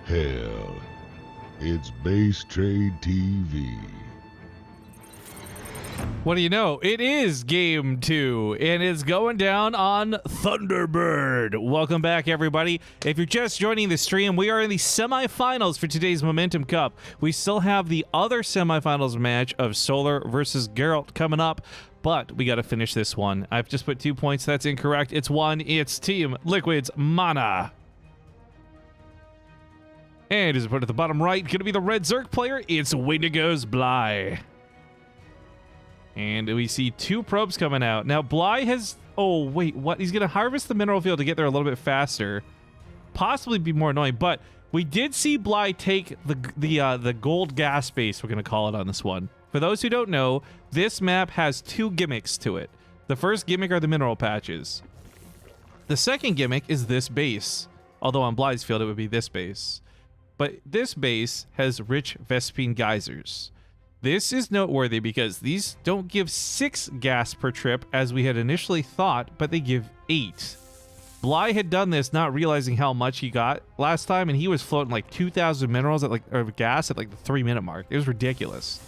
Hell, it's Base Trade TV. What do you know? It is game 2, and it's going down on Thunderbird. Welcome back, everybody. If you're just joining the stream, we are in the semifinals for today's Momentum Cup. We still have the other semifinals match of Solar versus Geralt coming up, but we got to finish this one. I've just put 2 points. That's incorrect. It's 1. It's Team Liquid's MaNa. And as put at the bottom right, going to be the Red Zerk player. It's Wendigo's Bly. And we see 2 probes coming out. Now, Bly has... Oh, wait, what? He's going to harvest the mineral field to get there a little bit faster. Possibly be more annoying, but we did see Bly take the gold gas base, we're going to call it on this one. For those who don't know, this map has 2 gimmicks to it. The first gimmick are the mineral patches. The second gimmick is this base. Although on Bly's field, it would be this base. But this base has rich Vespine geysers. This is noteworthy because these don't give 6 gas per trip as we had initially thought, but they give 8. Bly had done this not realizing how much he got last time, and he was floating like 2,000 minerals at or gas at like the 3-minute mark. It was ridiculous.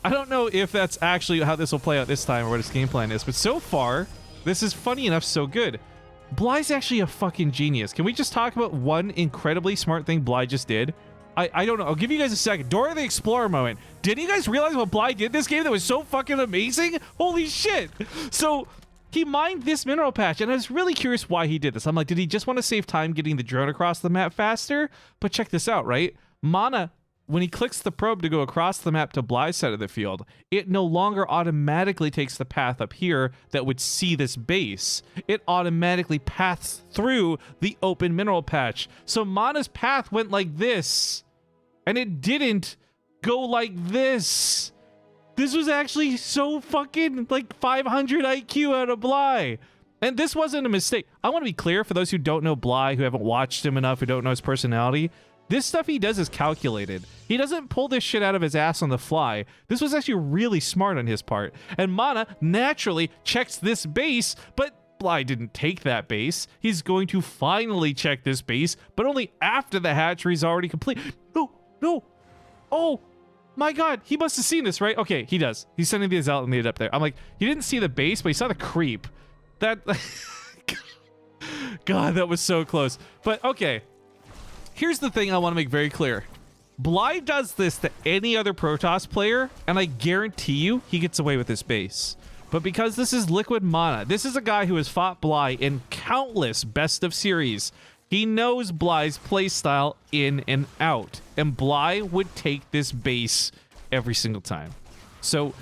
I don't know if that's actually how this will play out this time or what his game plan is, but so far, this is funny enough so good. Bly's actually a fucking genius. Can we just talk about one incredibly smart thing Bly just did? I don't know. I'll give you guys a second. Dora the Explorer moment. Did you guys realize what Bly did this game that was so fucking amazing? Holy shit. So he mined this mineral patch, and I was really curious why he did this. I'm like, did he just want to save time getting the drone across the map faster? But check this out, right? MaNa, when he clicks the probe to go across the map to Bly's side of the field, it no longer automatically takes the path up here that would see this base. It automatically paths through the open mineral patch. So MaNa's path went like this, and it didn't go like this. This was actually so fucking like 500 IQ out of Bly. And this wasn't a mistake. I want to be clear for those who don't know Bly, who haven't watched him enough, who don't know his personality. This stuff he does is calculated. He doesn't pull this shit out of his ass on the fly. This was actually really smart on his part. And MaNa naturally checks this base, but Bly didn't take that base. He's going to finally check this base, but only after the hatchery's already complete. No. Oh, my God. He must have seen this, right? Okay, he does. He's sending the Zealot and up there. I'm like, he didn't see the base, but he saw the creep. That... God, that was so close. But, okay. Here's the thing I want to make very clear. Bly does this to any other Protoss player, and I guarantee you he gets away with this base. But because this is Liquid MaNa, this is a guy who has fought Bly in countless best of series. He knows Bly's playstyle in and out, and Bly would take this base every single time. So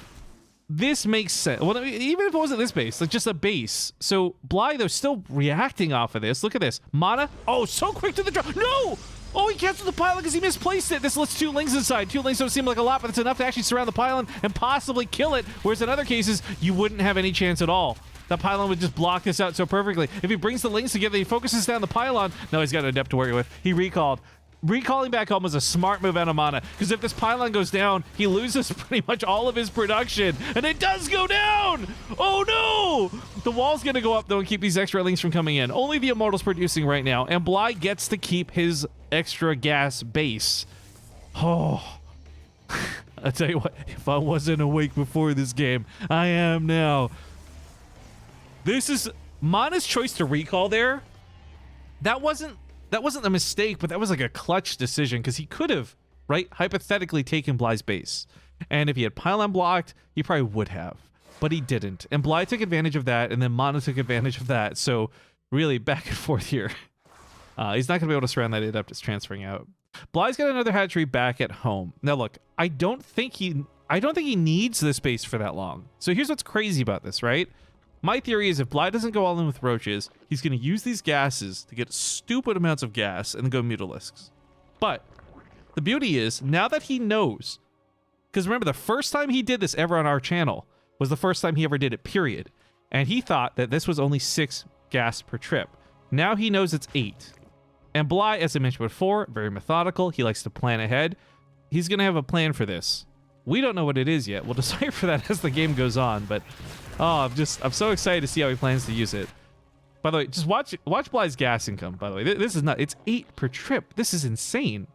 this makes sense. Well, even if it wasn't this base, like just a base. So Bly, though, still reacting off of this. Look at this. MaNa, oh, so quick to the drop. No! Oh, he canceled the pylon because he misplaced it. This lets 2 lings inside. 2 lings don't seem like a lot, but it's enough to actually surround the pylon and possibly kill it, whereas in other cases, you wouldn't have any chance at all. The pylon would just block this out so perfectly. If he brings the lings together, he focuses down the pylon. No, he's got an adept to work with. He recalled. Recalling back home was a smart move out of MaNa, because if this pylon goes down, he loses pretty much all of his production, and it does go down! Oh no! The wall's gonna go up, though, and keep these extra links from coming in. Only the Immortal's producing right now, and Bly gets to keep his extra gas base. Oh. I tell you what, if I wasn't awake before this game, I am now. This is MaNa's choice to recall there. That wasn't a mistake, but that was like a clutch decision, because he could have, right, hypothetically taken Bly's base. And if he had pylon blocked, he probably would have. But he didn't. And Bly took advantage of that, and then MaNa took advantage of that. So really back and forth here. He's not going to be able to surround that adept. It's transferring out. Bly's got another hatchery back at home. Now look, I don't think he needs this base for that long. So here's what's crazy about this, right? My theory is if Bly doesn't go all in with roaches, he's going to use these gases to get stupid amounts of gas and then go Mutalisks. But the beauty is, now that he knows, because remember, the first time he did this ever on our channel was the first time he ever did it, period. And he thought that this was only 6 gas per trip. Now he knows it's 8. And Bly, as I mentioned before, very methodical. He likes to plan ahead. He's going to have a plan for this. We don't know what it is yet. We'll decipher that as the game goes on, but oh, I'm so excited to see how he plans to use it. By the way, just watch Bly's gas income, by the way. This is not, it's 8 per trip. This is insane.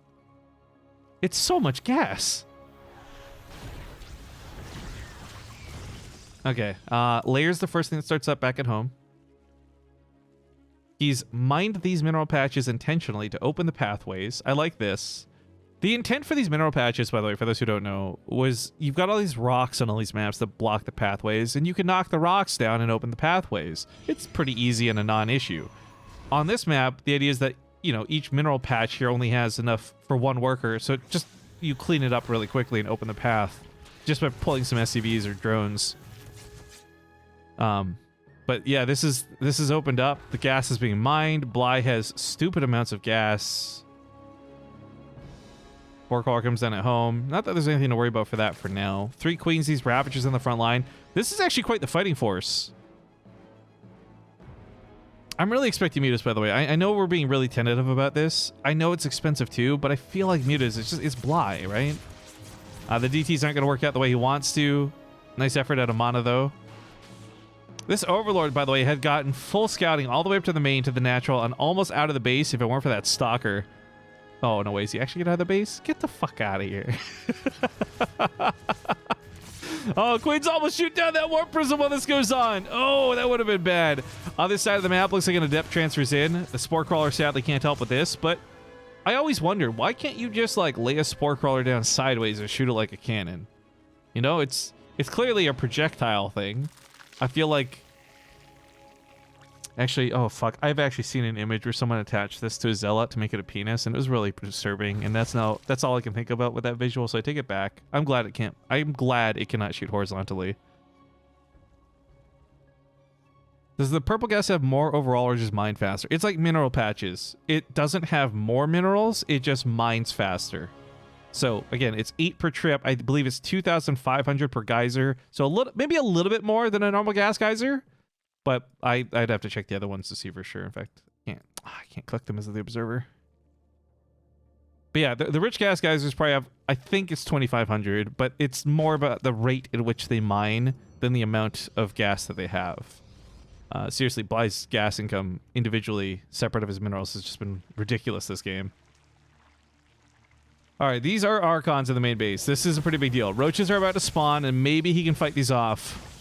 It's so much gas. Okay, Layer's the first thing that starts up back at home. He's mined these mineral patches intentionally to open the pathways. I like this. The intent for these mineral patches, by the way, for those who don't know, was you've got all these rocks on all these maps that block the pathways, and you can knock the rocks down and open the pathways. It's pretty easy and a non-issue. On this map, the idea is that, you know, each mineral patch here only has enough for one worker, so just you clean it up really quickly and open the path just by pulling some SCVs or drones. But yeah, this is opened up. The gas is being mined. Bly has stupid amounts of gas. Four-caller comes in at home. Not that there's anything to worry about for that for now. 3 queens, these Ravagers in the front line. This is actually quite the fighting force. I'm really expecting Mutas, by the way. I know we're being really tentative about this. I know it's expensive too, but I feel like Mutas, it's Bly, right? The DTs aren't going to work out the way he wants to. Nice effort out of MaNa, though. This Overlord, by the way, had gotten full scouting all the way up to the main, to the natural, and almost out of the base if it weren't for that Stalker. Oh, no way. Is he actually get out of the base? Get the fuck out of here. Oh, Queen's almost shoot down that Warp Prism while this goes on. Oh, that would have been bad. Other side of the map looks like an Adept transfers in. The Spore Crawler sadly can't help with this, but I always wonder, why can't you just, like, lay a Spore Crawler down sideways and shoot it like a cannon? You know, it's clearly a projectile thing. I feel like... Actually, oh fuck, I've actually seen an image where someone attached this to a Zealot to make it a penis, and it was really disturbing, and that's all I can think about with that visual, so I take it back. I'm glad it cannot shoot horizontally. Does the purple gas have more overall or just mine faster? It's like mineral patches. It doesn't have more minerals, it just mines faster. So again, it's 8 per trip. I believe it's 2,500 per geyser. So maybe a little bit more than a normal gas geyser. But I'd have to check the other ones to see for sure. In fact, I can't click them as the observer. But yeah, the rich gas geysers probably have, I think it's 2,500, but it's more about the rate at which they mine than the amount of gas that they have. Seriously, Bly's gas income individually, separate of his minerals, has just been ridiculous this game. All right, these are Archons in the main base. This is a pretty big deal. Roaches are about to spawn, and maybe he can fight these off.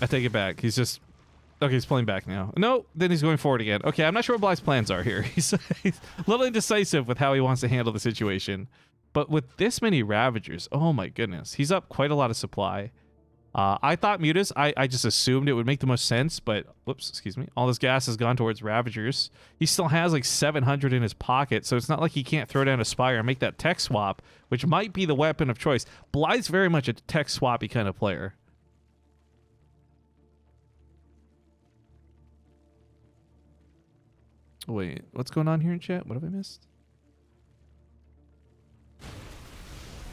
I take it back. He's just... Okay, he's pulling back now. No, then he's going forward again. Okay, I'm not sure what Bly's plans are here. He's a little indecisive with how he wants to handle the situation. But with this many Ravagers, oh my goodness. He's up quite a lot of supply. I thought Mutas, I just assumed it would make the most sense, but... Whoops, excuse me. All this gas has gone towards Ravagers. He still has like 700 in his pocket, so it's not like he can't throw down a Spire and make that tech swap, which might be the weapon of choice. Bly's very much a tech swappy kind of player. Wait, what's going on here in chat? What have I missed?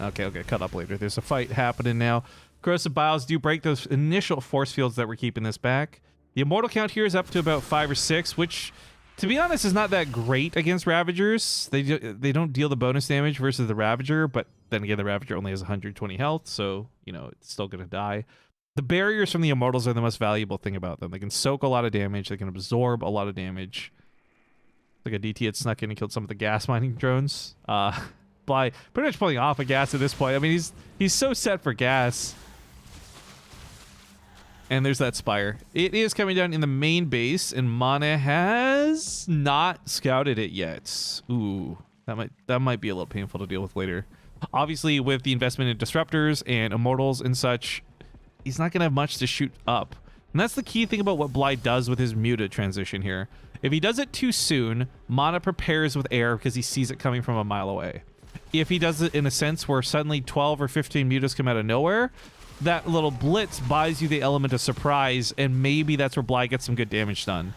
Okay, cut up later. There's a fight happening now. Corrosive Biles do break those initial force fields that were keeping this back. The immortal count here is up to about 5 or 6, which, to be honest, is not that great against Ravagers. They don't deal the bonus damage versus the Ravager, but then again, the Ravager only has 120 health, so, you know, it's still going to die. The barriers from the Immortals are the most valuable thing about them. They can soak a lot of damage. They can absorb a lot of damage. Like a DT had snuck in and killed some of the gas mining drones. Bly pretty much pulling off a gas at this point. I mean, he's so set for gas. And there's that Spire. It is coming down in the main base, and MaNa has not scouted it yet. Ooh, that might be a little painful to deal with later. Obviously, with the investment in Disruptors and Immortals and such, he's not going to have much to shoot up. And that's the key thing about what Bly does with his Muta transition here. If he does it too soon, MaNa prepares with air because he sees it coming from a mile away. If he does it in a sense where suddenly 12 or 15 Mutas come out of nowhere, that little blitz buys you the element of surprise, and maybe that's where Bly gets some good damage done.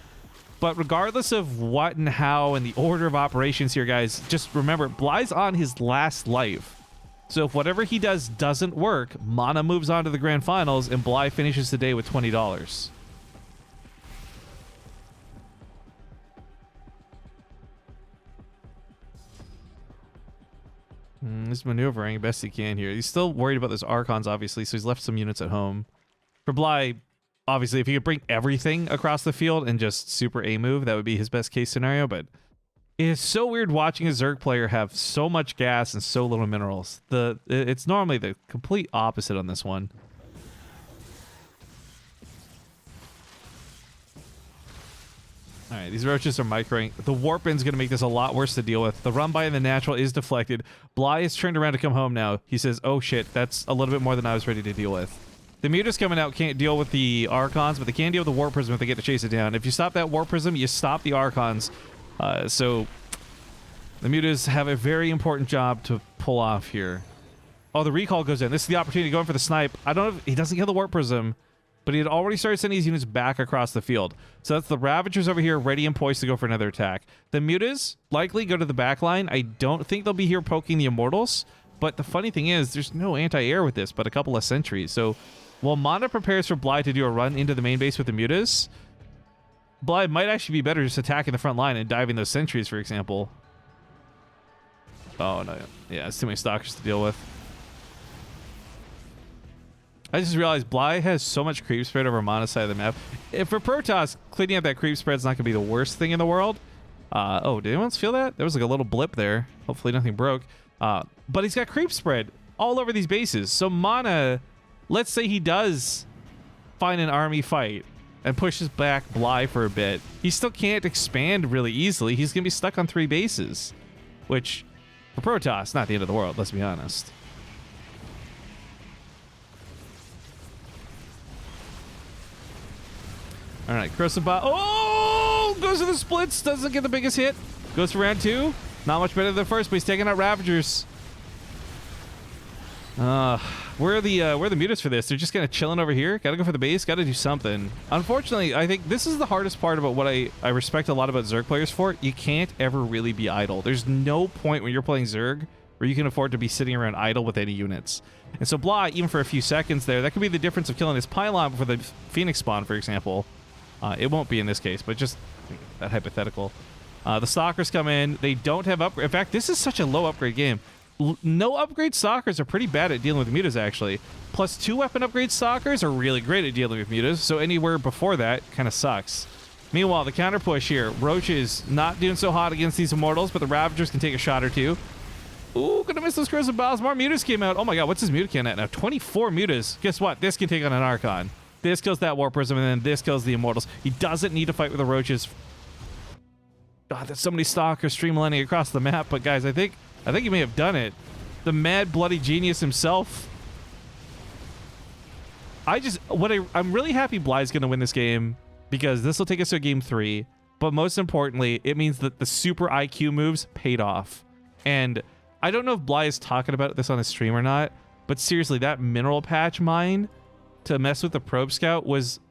But regardless of what and how and the order of operations here, guys, just remember, Bly's on his last life. So if whatever he does doesn't work, MaNa moves on to the grand finals, and Bly finishes the day with $20. He's maneuvering best he can here. He's still worried about those Archons, obviously, so he's left some units at home. For Bly, Obviously, if he could bring everything across the field and just super A move, that would be his best case scenario. But it is so weird watching a Zerg player have so much gas and so little minerals. It's normally the complete opposite on this one. All right, these roaches are microing. The Warpin's going to make this a lot worse to deal with. The run by in the natural is deflected. Bly is turned around to come home now. He says, oh shit, that's a little bit more than I was ready to deal with. The Mutas coming out can't deal with the Archons, but they can deal with the Warp Prism if they get to chase it down. If you stop that Warp Prism, you stop the Archons. So the Mutas have a very important job to pull off here. Oh, the recall goes in. This is the opportunity to go in for the snipe. I don't know if he doesn't kill the Warp Prism, but he had already started sending his units back across the field. So that's the Ravagers over here ready and poised to go for another attack. The Mutas likely go to the back line. I don't think they'll be here poking the Immortals, but the funny thing is there's no anti-air with this, but a couple of sentries. So while MaNa prepares for Bly to do a run into the main base with the Mutas, Bly might actually be better just attacking the front line and diving those sentries, for example. Oh, no. Yeah, it's too many Stalkers to deal with. I just realized Bly has so much creep spread over MaNa's side of the map. If for Protoss, cleaning up that creep spread's not going to be the worst thing in the world. Oh, did anyone else feel that? There was like a little blip there. Hopefully nothing broke. But he's got creep spread all over these bases. So MaNa, let's say he does find an army fight and pushes back Bly for a bit. He still can't expand really easily. He's going to be stuck on 3 bases, which for Protoss, not the end of the world, let's be honest. All right, Crosabot. Oh, goes to the splits. Doesn't get the biggest hit. Goes for round 2. Not much better than the first, but he's taking out Ravagers. Where are the Mutas for this? They're just kind of chilling over here. Got to go for the base. Got to do something. Unfortunately, I think this is the hardest part about what I respect a lot about Zerg players for. You can't ever really be idle. There's no point when you're playing Zerg where you can afford to be sitting around idle with any units. And so Bly, even for a few seconds there, that could be the difference of killing his pylon before the Phoenix spawn, for example. It won't be in this case, but just that hypothetical. The Stalkers come in. They don't have upgrade. In fact, this is such a low upgrade game. No upgrade Stalkers are pretty bad at dealing with Mutas, actually. Plus 2 weapon upgrade Stalkers are really great at dealing with Mutas, so anywhere before that kind of sucks. Meanwhile, the counter push here. Roach is not doing so hot against these Immortals, but the Ravagers can take a shot or two. Ooh, gonna miss those Corrosive Bows. More Mutas came out. Oh my god, what's his Muta count at now? 24 Mutas. Guess what? This can take on an Archon. This kills that Warp Prism, and then this kills the Immortals. He doesn't need to fight with the Roaches. God, there's so many Stalkers streamlining across the map, but guys, I think he may have done it. The mad bloody genius himself. I'm really happy Bly's gonna win this game because this will take us to game 3. But most importantly, it means that the super IQ moves paid off. And I don't know if Bly is talking about this on his stream or not, but seriously, that mineral patch mine to mess with the Probe Scout was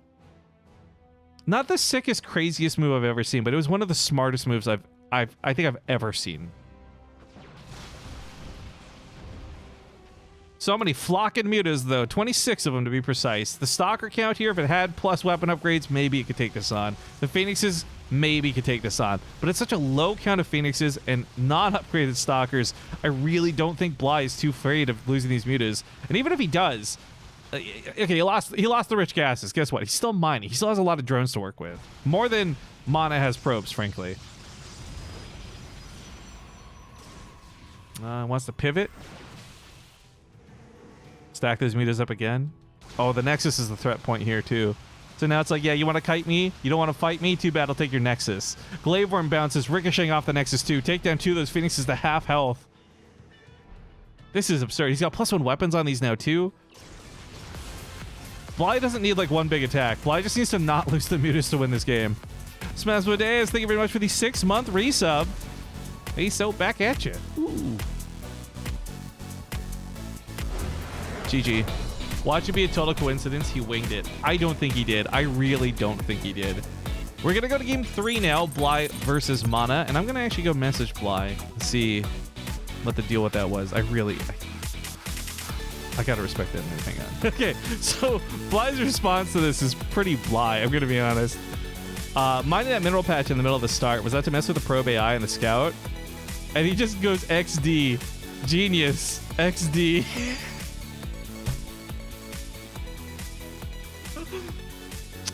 not the sickest, craziest move I've ever seen, but it was one of the smartest moves I think I've ever seen. So many flocking Mutas, though. 26 of them, to be precise. The Stalker count here, if it had plus weapon upgrades, maybe it could take this on. The Phoenixes, maybe could take this on. But it's such a low count of Phoenixes and non-upgraded Stalkers, I really don't think Bly is too afraid of losing these Mutas. And even if he does, okay, he lost the rich gases. Guess what? He's still mining. He still has a lot of drones to work with. More than MaNa has probes, frankly. Wants to pivot. Stack those Mutas up again. Oh, the Nexus is the threat point here, too. So now it's like, yeah, you want to kite me? You don't want to fight me? Too bad, I'll take your Nexus. Glaveworm bounces, ricocheting off the Nexus, too. Take down 2 of those Phoenixes to half health. This is absurd. He's got +1 weapons on these now, too. Bly doesn't need, like, one big attack. Bly just needs to not lose the Mutas to win this game. Smazmodeus, thank you very much for the 6-month resub. Hey, so back at you. Ooh. GG. Watch it be a total coincidence. He winged it. I don't think he did. I really don't think he did. We're going to go to game 3 now. Bly versus MaNa. And I'm going to actually go message Bly and see what the deal with that was. I got to respect that. Hang on. Okay, so Bly's response to this is pretty Bly. I'm going to be honest. Minding that mineral patch in the middle of the start. Was that to mess with the probe AI and the scout? And he just goes XD. Genius. XD.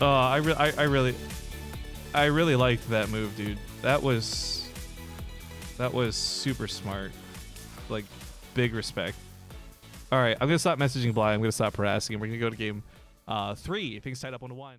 I really liked that move, dude. That was super smart. Like, big respect. All right, I'm gonna stop messaging Bly. I'm gonna stop harassing him. We're gonna go to game 3. Things tied up 1-1.